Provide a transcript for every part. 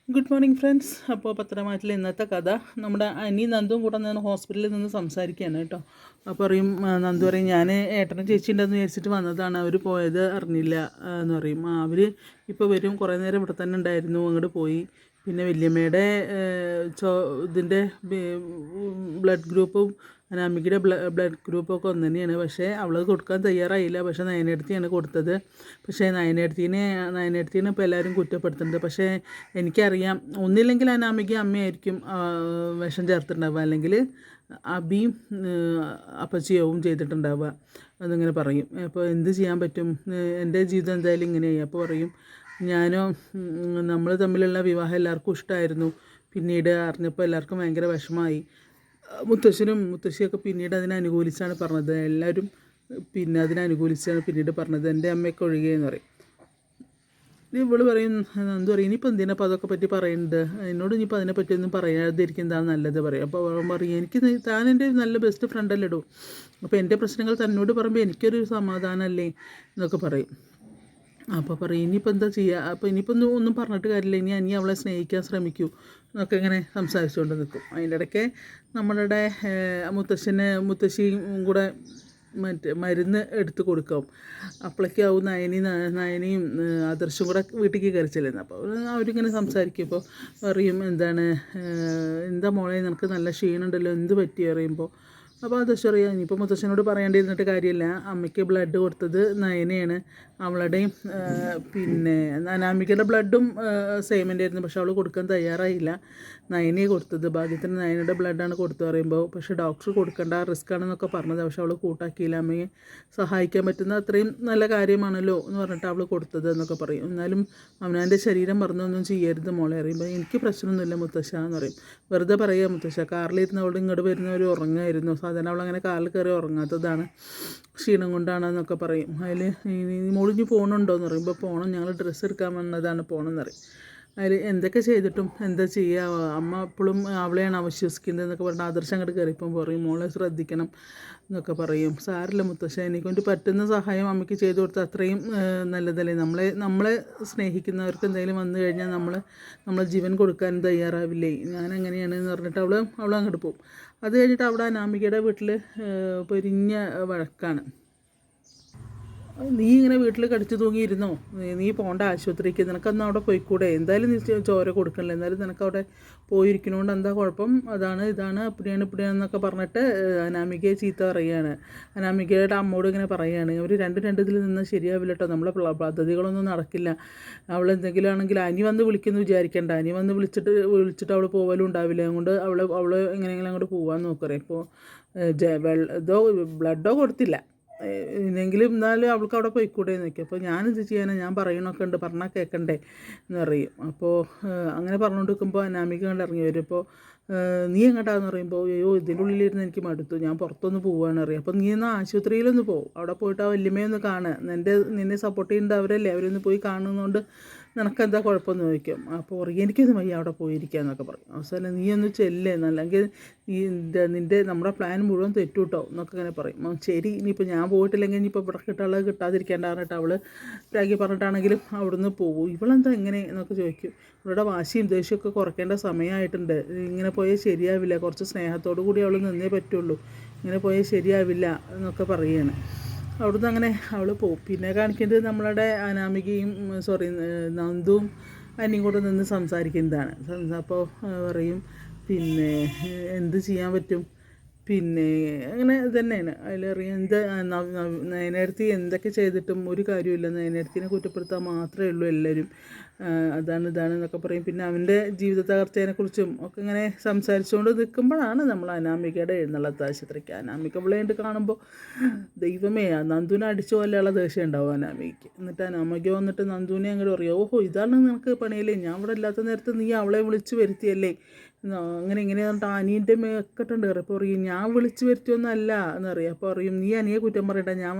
Good morning friends. അപ്പോൾ പത്രമാറ്റിലെ ഇന്നത്തെ കഥ നമ്മുടെ അനി നന്ദും കൂടെ നിന്ന് ഹോസ്പിറ്റലിൽ നിന്ന് സംസാരിക്കുകയാണ് കേട്ടോ. അപ്പോൾ പറയും നന്ദു പറയും, ഞാൻ ഏട്ടനും ചേച്ചി ഉണ്ടെന്ന് വിചാരിച്ചിട്ട് വന്നതാണ്, അവർ പോയത് അറിഞ്ഞില്ല എന്ന് പറയും. അവർ ഇപ്പോൾ വരും, കുറേ നേരം ഇവിടെ തന്നെ ഉണ്ടായിരുന്നു, അങ്ങോട്ട് പോയി. പിന്നെ വല്യമ്മയുടെ ഇതിൻ്റെ ബ്ലഡ് ഗ്രൂപ്പും അനാമികയുടെ ബ്ലഡ് ഗ്രൂപ്പൊക്കെ ഒന്ന് തന്നെയാണ്. പക്ഷേ അവളത് കൊടുക്കാൻ തയ്യാറായില്ല. പക്ഷേ നയനേടത്തിയാണ് കൊടുത്തത്. പക്ഷേ നയനേടത്തിനെ ഇപ്പോൾ എല്ലാവരും കുറ്റപ്പെടുത്തുന്നുണ്ട്. പക്ഷേ എനിക്കറിയാം, ഒന്നില്ലെങ്കിൽ അനാമിക അമ്മയായിരിക്കും വിഷം ചേർത്തിട്ടുണ്ടാവുക, അല്ലെങ്കിൽ അബിയും അപ്പച്ചിയാവും ചെയ്തിട്ടുണ്ടാവുക എന്നിങ്ങനെ പറയും. അപ്പോൾ എന്ത് ചെയ്യാൻ പറ്റും, എൻ്റെ ജീവിതം എന്തായാലും ഇങ്ങനെയായി. അപ്പോൾ പറയും, ഞാനോ നമ്മൾ തമ്മിലുള്ള വിവാഹം എല്ലാവർക്കും ഇഷ്ടമായിരുന്നു, പിന്നീട് അറിഞ്ഞപ്പോൾ എല്ലാവർക്കും ഭയങ്കര വിഷമമായി. മുത്തശ്ശനും മുത്തശ്ശിയൊക്കെ പിന്നീട് അതിനനുകൂലിച്ചാണ് പറഞ്ഞത്. എല്ലാവരും പിന്നെ അതിനനുകൂലിച്ചാണ് പിന്നീട് പറഞ്ഞത്, എൻ്റെ അമ്മയൊക്കെ ഒഴികെയെന്ന് പറയും. ഇവള് പറയും, എന്തു പറയും, ഇനിയിപ്പോൾ എന്തിനപ്പോൾ അതൊക്കെ പറ്റി പറയുന്നുണ്ട്, എന്നോട് ഇനിയിപ്പോൾ അതിനെ പറ്റിയൊന്നും പറയാതിരിക്കുന്നതാണ് നല്ലത് പറയും. അപ്പോൾ അവൻ പറയും, എനിക്ക് താൻ എൻ്റെ നല്ല ബെസ്റ്റ് ഫ്രണ്ടല്ലേ ഇടൂ, അപ്പോൾ എൻ്റെ പ്രശ്നങ്ങൾ തന്നോട് പറയുമ്പോൾ എനിക്കൊരു സമാധാനമല്ലേ എന്നൊക്കെ പറയും. അപ്പോൾ പറയും, ഇനിയിപ്പോൾ എന്താ ചെയ്യുക, അപ്പോൾ ഇനിയിപ്പോൾ ഒന്നും പറഞ്ഞിട്ട് കാര്യമില്ല, ഇനി അവളെ സ്നേഹിക്കാൻ ശ്രമിക്കൂ എന്നൊക്കെ ഇങ്ങനെ സംസാരിച്ചുകൊണ്ട് നിൽക്കും. അതിൻ്റെ ഇടയ്ക്ക് നമ്മളുടെ മുത്തശ്ശിയും കൂടെ മരുന്ന് എടുത്ത് കൊടുക്കും. അപ്പോഴേക്കാവും നയനിയും ആദർശും കൂടെ വീട്ടിലേക്ക് കയറി ചെല്ലുന്നത്. അപ്പോൾ അവരിങ്ങനെ സംസാരിക്കും. ഇപ്പോൾ പറയും, എന്താ മോളെ നിനക്ക് നല്ല ക്ഷീണമുണ്ടല്ലോ, എന്ത് പറ്റി പറയുമ്പോൾ. അപ്പോൾ ആദർശം അറിയാം, ഇനിയിപ്പോൾ മുത്തശ്ശനോട് പറയേണ്ടിയിരുന്നിട്ട് കാര്യമില്ല, അമ്മയ്ക്ക് ബ്ലഡ് കൊടുത്തത് നയനയാണ്. അവളുടെയും പിന്നെ അനാമികയുടെ ബ്ലഡും സെയിമിൻ്റെ ആയിരുന്നു, പക്ഷെ അവൾ കൊടുക്കാൻ തയ്യാറായില്ല, നയനയെ കൊടുത്തത്. ഭാഗ്യത്തിന് നയനയുടെ ബ്ലഡാണ് കൊടുത്തു പറയുമ്പോൾ. പക്ഷേ ഡോക്ടർ കൊടുക്കേണ്ട, റിസ്ക് ആണെന്നൊക്കെ പറഞ്ഞത്, പക്ഷെ അവൾ കൂട്ടാക്കിയില്ല. അമ്മയെ സഹായിക്കാൻ പറ്റുന്ന അത്രയും നല്ല കാര്യമാണല്ലോ എന്ന് പറഞ്ഞിട്ട് അവൾ കൊടുത്തത് എന്നൊക്കെ പറയും. എന്നാലും അവനവൻ്റെ ശരീരം മറന്നൊന്നും ചെയ്യരുത് മോളെ അറിയുമ്പോൾ. എനിക്ക് പ്രശ്നമൊന്നുമില്ല മുത്തശ്ശ എന്ന് പറയും. വെറുതെ പറയുക മുത്തശ്ശ, കാറിലിരുന്ന് അവൾ ഇങ്ങോട്ട് വരുന്നവർ ഉറങ്ങുമായിരുന്നു, സാധാരണ അവളങ്ങനെ കാറിൽ കയറി ഉറങ്ങാത്തതാണ്, ക്ഷീണം കൊണ്ടാണെന്നൊക്കെ പറയും. അതിൽ മോളിഞ്ഞ് പോകണുണ്ടോയെന്ന് പറയുമ്പോൾ, പോകണം, ഞങ്ങൾ ഡ്രസ്സ് എടുക്കാൻ വന്നതാണ്, പോകണമെന്ന് പറയും. അതിൽ എന്തൊക്കെ ചെയ്തിട്ടും എന്താ ചെയ്യുക, അമ്മ എപ്പോഴും അവളെയാണ് അവിശ്വസിക്കുന്നത് എന്നൊക്കെ പറഞ്ഞാൽ ആദർശം അങ്ങോട്ട് കയറിയപ്പം പറയും, മോളെ ശ്രദ്ധിക്കണം എന്നൊക്കെ പറയും. സാരില്ല മുത്തശ്ശ, എനിക്കൊണ്ട് പറ്റുന്ന സഹായം അമ്മയ്ക്ക് ചെയ്തു കൊടുത്താൽ അത്രയും നല്ലതല്ലേ. നമ്മളെ സ്നേഹിക്കുന്നവർക്ക് എന്തെങ്കിലും വന്നു കഴിഞ്ഞാൽ നമ്മളെ ജീവൻ കൊടുക്കാൻ തയ്യാറാവില്ലേ, ഞാൻ എങ്ങനെയാണെന്ന് പറഞ്ഞിട്ട് അവൾ അങ്ങോട്ട് പോകും. അത് കഴിഞ്ഞിട്ട് അവിടെ അനാമികയുടെ വീട്ടിൽ പൊരിഞ്ഞ വഴക്കാണ്. നീ ഇങ്ങനെ വീട്ടിൽ കടിച്ചു തൂങ്ങിയിരുന്നോ, നീ പോകേണ്ട ആശുപത്രിക്ക്, നിനക്കന്ന് അവിടെ പോയിക്കൂടെ, എന്തായാലും നീ ചോര കൊടുക്കണില്ല, എന്തായാലും നിനക്കവിടെ പോയിരിക്കണോണ്ട് എന്താ കുഴപ്പം, ഇതാണ് ഇപ്പിടിയാണെന്നൊക്കെ പറഞ്ഞിട്ട് അനാമികയെ ചീത്ത പറയുകയാണ്. അനാമികയുടെ അമ്മോട് ഇങ്ങനെ പറയുകയാണ്, അവർ രണ്ട് ഇതിൽ നിന്ന് ശരിയാവില്ല കേട്ടോ, നമ്മളെ പദ്ധതികളൊന്നും നടക്കില്ല. അവളെന്തെങ്കിലും ആണെങ്കിൽ അനി വന്ന് വിളിക്കുന്നു വിചാരിക്കേണ്ട, അനി വന്ന് വിളിച്ചിട്ട് അവൾ പോവലും ഉണ്ടാവില്ല, അതുകൊണ്ട് അവൾ എങ്ങനെയെങ്കിലും അങ്ങോട്ട് പോകാൻ നോക്കറേ. ഇപ്പോൾ ബ്ലഡോ കൊടുത്തില്ല ഇല്ലെങ്കിലും എന്നാലും അവൾക്ക് അവിടെ പോയിക്കൂടെ എന്ന് നോക്കി. അപ്പോൾ ഞാനെന്ത് ചെയ്യാനാണ്, ഞാൻ പറയണമൊക്കെ ഉണ്ട്, പറഞ്ഞാൽ കേൾക്കണ്ടേ എന്ന് പറയും. അപ്പോൾ അങ്ങനെ പറഞ്ഞുകൊണ്ട് നിൽക്കുമ്പോൾ അനാമിക കണ്ട് ഇറങ്ങി വരും. അപ്പോൾ നീ എങ്ങോട്ടാന്ന് പറയുമ്പോൾ, അയ്യോ ഇതിൻ്റെ ഉള്ളിലിരുന്ന് എനിക്ക് മടുത്തു, ഞാൻ പുറത്തൊന്ന് പോവുകയാണ് അറിയാം. അപ്പോൾ നീ എന്നാൽ ആശുപത്രിയിലൊന്ന് പോകും, അവിടെ പോയിട്ട് ആ വല്യമ്മയൊന്ന് കാണുക, നിന്നെ സപ്പോർട്ട് ചെയ്യുന്നത് അവരല്ലേ, അവരൊന്ന് പോയി കാണുന്നതുകൊണ്ട് നിനക്കെന്താ കുഴപ്പമെന്ന് ചോദിക്കും. അപ്പോൾ പറയും, എനിക്കൊന്നും വയ്യ അവിടെ പോയിരിക്കുക എന്നൊക്കെ പറയും. അവസാനം നീ ഒന്ന് ചെല്ലേ, അല്ലെങ്കിൽ നിൻ്റെ നമ്മുടെ പ്ലാൻ മുഴുവൻ തെറ്റൂട്ടോ എന്നൊക്കെ ഇങ്ങനെ പറയും. ശരി, ഇനിയിപ്പോൾ ഞാൻ പോയിട്ടില്ലെങ്കിൽ ഇനിയിപ്പോൾ ഇവിടെ കിട്ടാനുള്ളത് കിട്ടാതിരിക്കേണ്ടതായിട്ട് അവൾ രാഗി പറഞ്ഞിട്ടാണെങ്കിലും അവിടുന്ന് പോകും. ഇവളെന്താ ഇങ്ങനെ എന്നൊക്കെ ചോദിക്കും. ഇവളുടെ വാശിയും ദേഷ്യമൊക്കെ കുറയ്ക്കേണ്ട സമയമായിട്ടുണ്ട്, ഇങ്ങനെ പോയാൽ ശരിയാവില്ല, കുറച്ച് സ്നേഹത്തോടു കൂടി അവൾ നിന്നേ പറ്റുള്ളൂ, ഇങ്ങനെ പോയാൽ ശരിയാവില്ല എന്നൊക്കെ പറയുകയാണ്. അവിടുന്ന് അങ്ങനെ അവൾ പോകും. പിന്നെ കാണിക്കുന്നത് നമ്മളുടെ അനാമികയും നന്ദുവും അനിയും കൂടെ നിന്ന് സംസാരിക്കുന്നതാണ്. അപ്പോൾ പറയും, പിന്നെ എന്ത് ചെയ്യാൻ പറ്റും, പിന്നെ അങ്ങനെ തന്നെയാണ്. അതിലറിയാം നയനേടത്തി എന്തൊക്കെ ചെയ്തിട്ടും ഒരു കാര്യമില്ല, നയനേടത്തിനെ കുറ്റപ്പെടുത്താൻ മാത്രമേ ഉള്ളൂ എല്ലാവരും, ഇതാണ് എന്നൊക്കെ പറയും. പിന്നെ അവൻ്റെ ജീവിത തകർച്ചയെക്കുറിച്ചും ഒക്കെ ഇങ്ങനെ സംസാരിച്ചുകൊണ്ട് നിൽക്കുമ്പോഴാണ് നമ്മൾ അനാമികയുടെ എഴുന്നള്ളത്ത് ആശുപത്രിക്ക്. അനാമിക പിള്ളേണ്ട് കാണുമ്പോൾ ദൈവമേ, നന്ദുവിനെ അടിച്ചു പോലെയുള്ള ദേഷ്യം ഉണ്ടാവും അനാമികയ്ക്ക്. എന്നിട്ട് അനാമിക വന്നിട്ട് നന്ദുവിനെ അങ്ങോട്ട് പറയും, ഓഹോ ഇതാണ് നിനക്ക് പണിയല്ലേ, ഞാൻ ഇവിടെ ഇല്ലാത്ത നേരത്ത് നീ അവളെ വിളിച്ച് വരുത്തിയല്ലേ, അങ്ങനെ ഇങ്ങനെ പറഞ്ഞിട്ട് അനിയൻ്റെ മേക്കെട്ടുണ്ട് കയറി. അപ്പോൾ പറയും, ഞാൻ വിളിച്ച് വരുത്തിയൊന്നല്ല എന്നറിയാം. അപ്പോൾ പറയും, നീ അനിയെ കുറ്റം പറയണ്ട,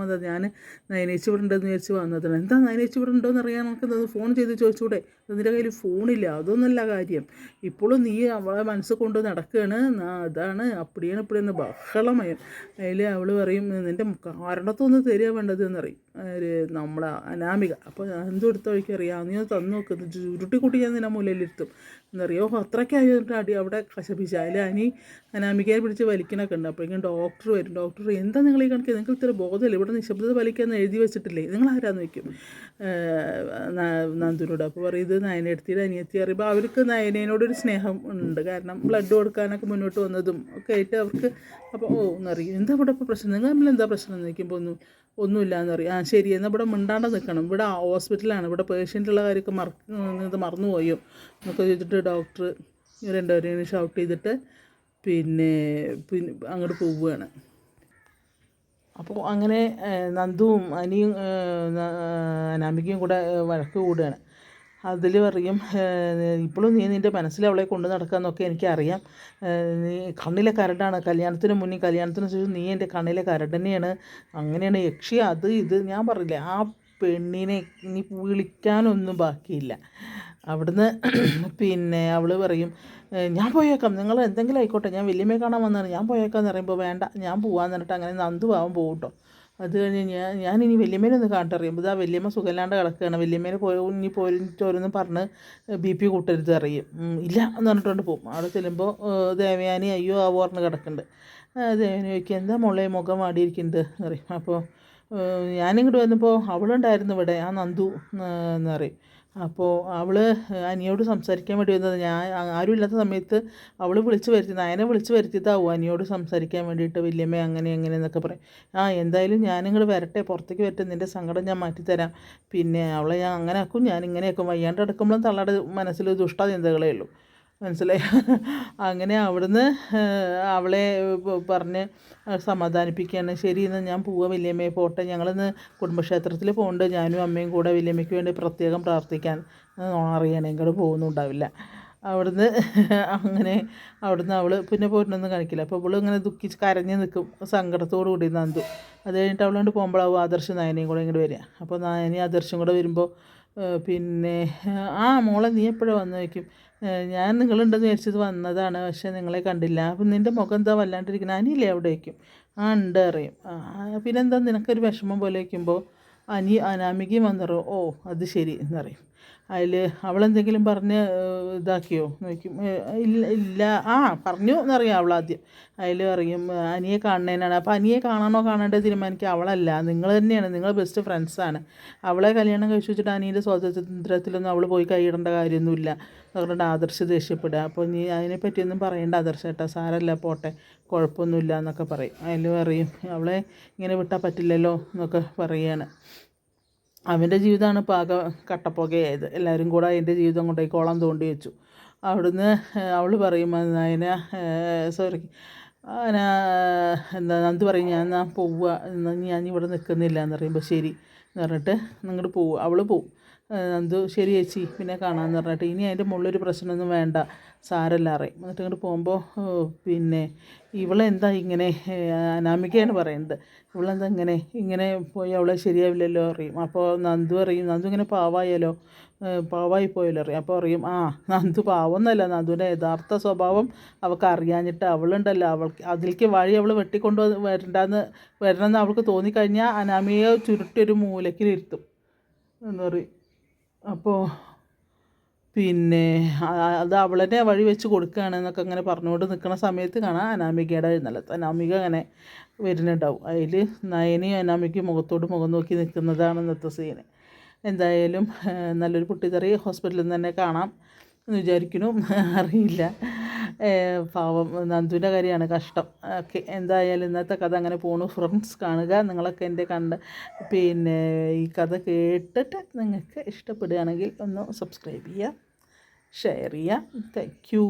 ഞാൻ നയനേച്ചി ഇവിടെ ഉണ്ടെന്ന് വിചാരിച്ച് വന്നതാണ്. എന്താ നയനേച്ചി ഇവിടെ ഉണ്ടോയെന്ന് അറിയാൻ നമുക്ക് ഫോൺ ചെയ്ത് ചോദിച്ചൂടെ, നിൻ്റെ കയ്യിൽ ഫോണില്ല, അതൊന്നുമല്ല കാര്യം, ഇപ്പോഴും നീ അവളെ മനസ്സ് കൊണ്ട് നടക്കുകയാണ്, അതാണ് അപ്പടിയാണ് ബഹളമയം. അതിൽ അവൾ പറയും, നിൻ്റെ കാരണത്തൊന്ന് തരിക വേണ്ടത് എന്നറിയും. ഒരു നമ്മളെ അനാമിക. അപ്പോൾ എന്തും എടുത്ത വഴിക്ക് അറിയാം, നീ തന്നു നോക്കുന്നത് ചുരുട്ടിക്കൂട്ടി ഞാൻ നിന്നെ മുലയിലിരുത്തും എന്നറിയോ. അത്രയ്ക്കായിട്ട് അടി അവിടെ കശപിച്ച. അതിൽ അനാമികയെ പിടിച്ച് വലിക്കണൊക്കെ ഉണ്ട്. അപ്പോഴേക്കും ഡോക്ടർ വരും. ഡോക്ടർ എന്താ നിങ്ങൾ ഈ കണക്ക്, നിങ്ങൾക്ക് ഇത്ര ബോധമില്ല, ഇവിടെ നിശബ്ദത വലിക്കാമെന്ന് എഴുതി വെച്ചിട്ടില്ലേ, നിങ്ങൾ ആരാന്ന് വയ്ക്കും നന്ദുനോട്. അപ്പോൾ പറയും ഇത് നയനേടത്തിയുടെ അനിയത്തി അറിയുമ്പോൾ അവർക്ക് നയനേനോടൊരു സ്നേഹം ഉണ്ട്. കാരണം ബ്ലഡ് കൊടുക്കാനൊക്കെ മുന്നോട്ട് വന്നതും ഒക്കെ ആയിട്ട് അവർക്ക്. അപ്പോൾ എന്നറിയും എന്താ ഇവിടെ ഇപ്പോൾ പ്രശ്നം, നിങ്ങൾ തമ്മിൽ എന്താ പ്രശ്നം എന്ന് ചോദിക്കുമ്പോൾ ഒന്നുമില്ല എന്നറിയാം. ശരി, എന്നാൽ ഇവിടെ മിണ്ടാണ്ട് നിൽക്കണം, ഇവിടെ ഹോസ്പിറ്റലാണ്, ഇവിടെ പേഷ്യൻ്റുള്ള കാര്യമൊക്കെ ഇത് മറന്നുപോയോ എന്നൊക്കെ ചോദിച്ചിട്ട് ഡോക്ടർ രണ്ടുപേരെയും ഷൗട്ട് ചെയ്തിട്ട് പിന്നെ അങ്ങോട്ട് പോവുകയാണ്. അപ്പോൾ അങ്ങനെ നന്ദുവും അനിയും അനാമികയും കൂടെ വഴക്ക് കൂടുകയാണ്. അതിൽ പറയും ഇപ്പോഴും നീ നിൻ്റെ മനസ്സിൽ അവളെ കൊണ്ട് നടക്കാമെന്നൊക്കെ എനിക്കറിയാം, നീ കണ്ണിലെ കരടാണ്, കല്യാണത്തിന് മുന്നേ കല്യാണത്തിന് ശേഷം നീ എൻ്റെ കണ്ണിലെ കരട് തന്നെയാണ്, അങ്ങനെയാണ് യക്ഷി അത് ഇത്. ഞാൻ പറഞ്ഞില്ലേ ആ പെണ്ണിനെ ഇനി വിളിക്കാനൊന്നും ബാക്കിയില്ല അവിടുന്ന്. പിന്നെ അവൾ പറയും ഞാൻ പോയേക്കാം, നിങ്ങൾ എന്തെങ്കിലും ആയിക്കോട്ടെ, ഞാൻ വല്യമ്മയെ കാണാൻ വന്നതാണ്, ഞാൻ പോയേക്കാന്ന് പറയുമ്പോൾ വേണ്ട ഞാൻ പോകാമെന്ന് പറഞ്ഞിട്ട് അങ്ങനെ നന്ദു ആവാൻ പോകും കേട്ടോ. അത് കഴിഞ്ഞ് ഞാനിനി വല്യമ്മേനൊന്ന് കാണട്ടറിയുമ്പോൾ ഇതാ വല്യമ്മ സുഖമില്ലാണ്ട് കിടക്കുകയാണ്, വല്യമ്മേനെ ഇനി പോരെന്ന് പറഞ്ഞ് BP കൂട്ടരുത് അറിയും. ഇല്ല എന്ന് പറഞ്ഞിട്ടുണ്ട് പോകും. അവിടെ ചെല്ലുമ്പോൾ ദേവയാനി അയ്യോ ആ പറഞ്ഞ് കിടക്കുന്നുണ്ട്. ദേവയാനി ചോദിക്കുക എന്താ മോളെ മുഖം വാടിയിരിക്കുന്നത് എന്ന് പറയും. അപ്പോൾ ഞാനിങ്ങോട്ട് വന്നപ്പോൾ അവളുണ്ടായിരുന്നു ഇവിടെ, ആ നന്ദു എന്ന് പറയും. അപ്പോൾ അവൾ അനിയോട് സംസാരിക്കാൻ വേണ്ടി വന്നത്, ഞാൻ ആരും ഇല്ലാത്ത സമയത്ത് അവൾ വിളിച്ച് വരുത്തി, നയനെ വിളിച്ച് വരുത്തിയതാവും അനിയോട് സംസാരിക്കാൻ വേണ്ടിയിട്ട്, വല്യമ്മ അങ്ങനെ എങ്ങനെ എന്നൊക്കെ പറയും. എന്തായാലും ഞാനിങ്ങോട്ട് വരട്ടെ, പുറത്തേക്ക് വരട്ടെ, നിൻ്റെ സങ്കടം ഞാൻ മാറ്റിത്തരാം, പിന്നെ അവളെ ഞാൻ അങ്ങനെ ആക്കും, ഞാൻ ഇങ്ങനെ ആക്കും. വയ്യാണ്ട് എടുക്കുമ്പോഴും തള്ളയുടെ മനസ്സിൽ ദുഷ്ട ചിന്തകളേ ഉള്ളൂ, മനസ്സിലായി. അങ്ങനെ അവിടുന്ന് അവളെ പറഞ്ഞ് സമാധാനിപ്പിക്കുകയാണ്. ശരി എന്നാൽ ഞാൻ പോവാം വല്യമ്മയെ, പോട്ടെ, ഞങ്ങളിന്ന് കുടുംബക്ഷേത്രത്തിൽ പോകുന്നുണ്ട്, ഞാനും അമ്മയും കൂടെ വല്യമ്മയ്ക്ക് വേണ്ടി പ്രത്യേകം പ്രാർത്ഥിക്കാൻ അറിയാൻ ഇങ്ങോട്ട് പോകുന്നുണ്ടാവില്ല. അവിടുന്ന് അങ്ങനെ അവിടുന്ന് അവൾ പിന്നെ പോയിട്ടൊന്നും കാണിക്കില്ല. അപ്പോൾ അവൾ ഇങ്ങനെ ദുഃഖിച്ച് കരഞ്ഞ് നിൽക്കും സങ്കടത്തോടു കൂടി നന്ദു. അത് കഴിഞ്ഞിട്ട് അവളുകൊണ്ട് പോകുമ്പോഴാവും ആദർശ് നയനയും കൂടെ ഇങ്ങോട്ട് വരിക. അപ്പോൾ നയനി ആദർശും കൂടെ വരുമ്പോൾ പിന്നെ മോളെ നീ എപ്പോഴും വന്നു വയ്ക്കും, ഞാൻ നിങ്ങളുണ്ടെന്ന് വിചാരിച്ചത് വന്നതാണ്, പക്ഷേ നിങ്ങളെ കണ്ടില്ല. അപ്പം നിൻ്റെ മുഖം എന്താ വല്ലാണ്ടിരിക്കുന്നത്, അനിയില്ലേ അവിടെ വയ്ക്കും. ഉണ്ട് അറിയും. പിന്നെന്താ നിനക്കൊരു വിഷമം പോലെ വയ്ക്കുമ്പോൾ അനാമികയും വന്നറിയും. ഓ അത് ശരി എന്നറിയും. അതിൽ അവളെന്തെങ്കിലും പറഞ്ഞ് ഇതാക്കിയോ എന്ന് ചോദിക്കും. ഇല്ല പറഞ്ഞു എന്നറിയാം അവളാദ്യം. അതിൽ അറിയും അനിയെ കാണുന്നതിനാണ്. അപ്പോൾ അനിയെ കാണാനോ കാണേണ്ടത് തീരുമാനിക്കുക അവളല്ല, നിങ്ങൾ തന്നെയാണ്, നിങ്ങൾ ബെസ്റ്റ് ഫ്രണ്ട്സാണ്. അവളെ കല്യാണം കഴിച്ച് വെച്ചിട്ട് അനിയുടെ സ്വാതന്ത്ര്യത്തിലൊന്നും അവൾ പോയി കൈയിടേണ്ട കാര്യമൊന്നുമില്ല അതുകൊണ്ട് ആദർശ് ദേഷ്യപ്പെടുക. അപ്പോൾ നീ അതിനെപ്പറ്റിയൊന്നും പറയേണ്ട ആദർശ് ഏട്ടാ, സാരല്ല പോട്ടെ, കുഴപ്പമൊന്നുമില്ല എന്നൊക്കെ പറയും. അതിൽ പറയും അവളെ ഇങ്ങനെ വിട്ടാൽ പറ്റില്ലല്ലോ എന്നൊക്കെ പറയുകയാണ്. അവൻ്റെ ജീവിതമാണ് പാക കട്ടപ്പുകയായത്, എല്ലാവരും കൂടെ അതിൻ്റെ ജീവിതം കൊണ്ടുപോയി കോളം തോണ്ടി വെച്ചു. അവിടുന്ന് അവൾ പറയും സോറി എന്താ നന്ദു പറയും ഞാൻ പോവുക, ഞാൻ ഇവിടെ നിൽക്കുന്നില്ല എന്ന് പറയുമ്പോൾ ശരി എന്ന് പറഞ്ഞിട്ട് നിങ്ങോട്ട് പോവുക. അവൾ പോവും. നന്ദു ശരി ചേച്ചി പിന്നെ കാണാമെന്ന് പറഞ്ഞിട്ട് ഇനി അതിൻ്റെ മുകളിലൊരു പ്രശ്നമൊന്നും വേണ്ട സാരല്ല അറിയും. എന്നിട്ട് ഇങ്ങോട്ട് പോകുമ്പോൾ പിന്നെ ഇവളെന്താ ഇങ്ങനെ, അനാമികയാണ് പറയുന്നത്, ഇവളെന്താ ഇങ്ങനെ പോയി അവളെ ശരിയാവില്ലല്ലോ അറിയും. അപ്പോൾ നന്ദു അറിയും നന്ദു ഇങ്ങനെ പാവായി പോയല്ലോ അറിയും. അപ്പോൾ അറിയും നന്ദു പാവമൊന്നുമല്ല, നന്ദുവിൻ്റെ യഥാർത്ഥ സ്വഭാവം അവൾക്ക് അറിയാഞ്ഞിട്ട് അവളുണ്ടല്ലോ, അവൾക്ക് അതിലേക്ക് വഴി അവൾ വെട്ടിക്കൊണ്ട് വരണമെന്ന് അവൾക്ക് തോന്നിക്കഴിഞ്ഞാൽ അനാമികയെ ചുരുട്ടിയൊരു മൂലക്കിലിരുത്തും എന്ന് പറയും. അപ്പോൾ പിന്നെ അത് അവളെ വഴി വെച്ച് കൊടുക്കുകയാണെന്നൊക്കെ അങ്ങനെ പറഞ്ഞുകൊണ്ട് നിൽക്കുന്ന സമയത്ത് കാണാം അനാമികയുടെ എഴുന്നള്ളത്ത്. അനാമിക അങ്ങനെ വരുന്നുണ്ടാവും. അതിൽ നയനയും അനാമികയും മുഖത്തോട് മുഖം നോക്കി നിൽക്കുന്നതാണ് ഇന്നത്തെ സീന്. എന്തായാലും നല്ലൊരു പൊട്ടിത്തെറി ഹോസ്പിറ്റലിൽ നിന്ന് തന്നെ കാണാം എന്ന് വിചാരിക്കുന്നു, അറിയില്ല. പാവം നന്ദുവിൻ്റെ കാര്യമാണ് കഷ്ടം. ഓക്കെ, എന്തായാലും ഇന്നത്തെ കഥ അങ്ങനെ പോണു. ഫ്രണ്ട്സ് കാണുക, നിങ്ങളൊക്കെ എൻ്റെ പിന്നെ ഈ കഥ കേട്ടിട്ട് നിങ്ങൾക്ക് ഇഷ്ടപ്പെടുകയാണെങ്കിൽ ഒന്ന് സബ്സ്ക്രൈബ് ചെയ്യുക, ഷെയർ ചെയ്യുക. Thank you.